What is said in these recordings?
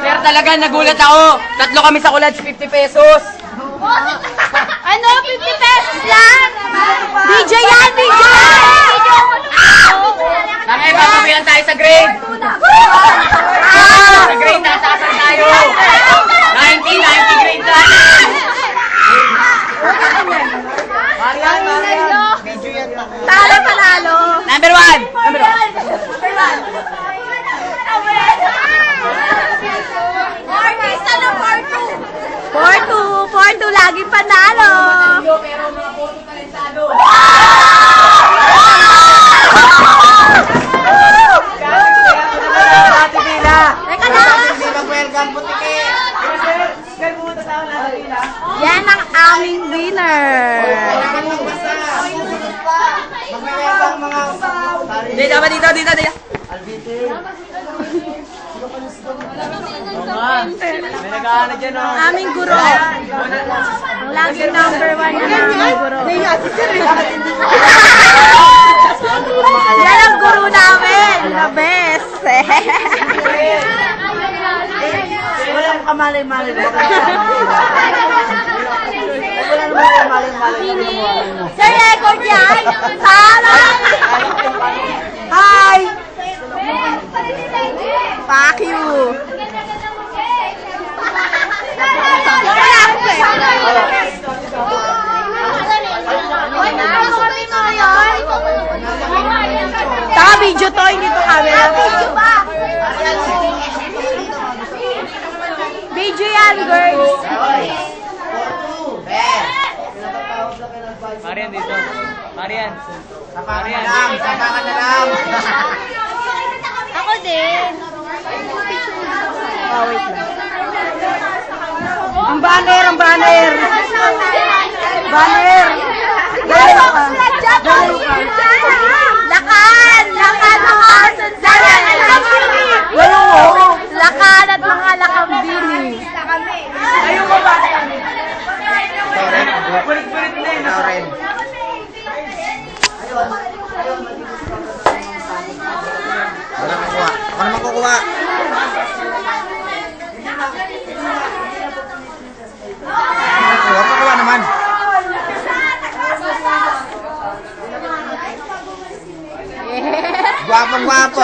Sir, talaga nagulat ako. Tatlo kami sa college, 50 pesos. Ano? 50 pesos lang? DJ yan! DJ! Tangay, papabilan tayo sa grade. Sa grade, natasan tayo. 90 grade tayo. Talo panalo! Number 1. Artist, ano? 4-2. 4-2, laging panalo. Pero mga boto talentado. Teka lang. Yan ang aming winner. Dito ba dito? May nag-aano dyan, oh. Aming guro. Ang laging number 1 na aming guro. Yan ang guro namin. The best. Walang kamalay-malay. Sir, record yan. Taray! Hi! Fuck you. Taka video to, hindi to camera. Video yan, girls. Marian dito. Marian. Saka ka na lang. Ako din. Oh, wait lang. Ang banner. Banner. Galo ka. Lakan at mga lakambini. Ayun ko ba? Pulit-pulit na yun. Wala kukuha. Ako naman kukuha. Kukuha naman. Gwapong-gwapo.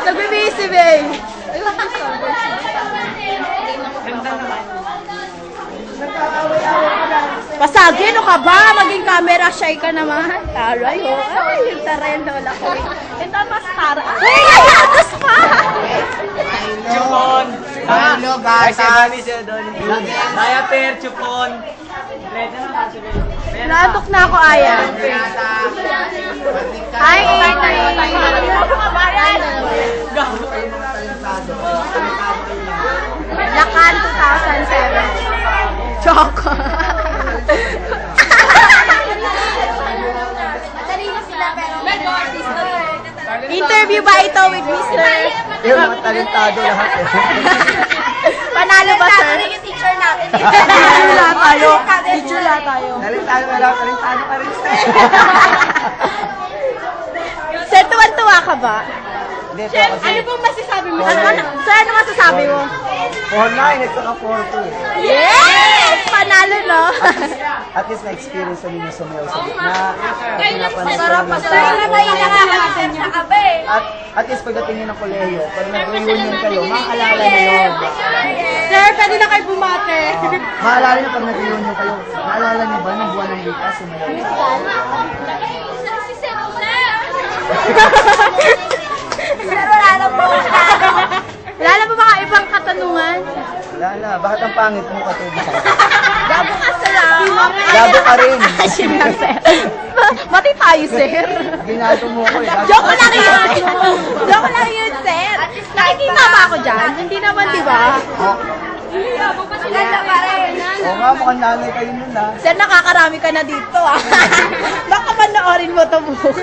Nagbibisi, babe. Pasagin, ano ka ba? Maging camera shy ka naman. Taray, oh. Ay, yung taray ang lola ko. Ito, mascara. Ay, ayagas pa! Chupon. Hello, guys. Daya per, chupon. Naantok na ako, Aya. Hi, Lakan 2007. Choco. Interview ba ito with Mr. Yung mga talentado lahat eh. Panalo ba, sir? Yung teacher natin. Teacher lahat tayo. Teacher lahat tayo. Talentado ka lang, talentado ka rin. Sir, tuwan-tuwa ka ba? Hindi, ito kasi. Ano pong masasabi mo? Sir, ano masasabi mo? 4-9, ito ka 4-2. Yes! Panalo, no? At least na-experience na ninyo sumayaw sa gitna. At least pagdating nyo ng kolehiyo, pag nag-reunion kayo, maaalala nyo yun. Sir, pwede na kayo bumate. Maalala nyo pag nag-reunion kayo, naalala nyo ba ng buwan ng Likas sumayaw? Wala na po baka ibang katanungan? Wala na, bakit ang pangit mo katubig ka? Gago ka, sir. Gago ka rin. Ayun lang, sir. Mati tayo, sir. Ginagawa mo ko eh. Joke lang yun. Joke lang yun, sir. Nakikita ba ako dyan? Hindi naman, di ba? Oo nga, mukhang nanay kayo nun ah. Sir, nakakarami ka na dito, ah. Baka panoorin mo ito bukas.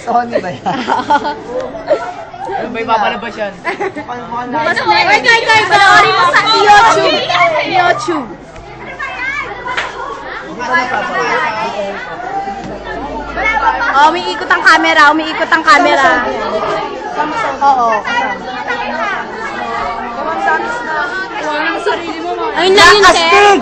Sony ba yan? Sabay papalabas yan. Bukas na. Kay, panoorin mo sa YouTube. YouTube. Oh, umiikot ang camera, umiikot ang camera. Oo, kasama. Ayun lang yun, sir.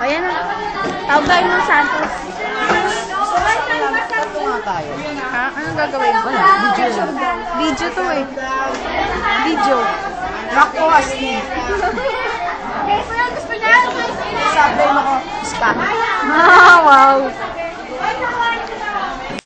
Ayan na. Tawag tayo ng Santos. Ha? Anong gagawin? Wala. Video. Video to eh. Video. Rock ko, Asti. Sabi mo ko, ska. Ah, wow.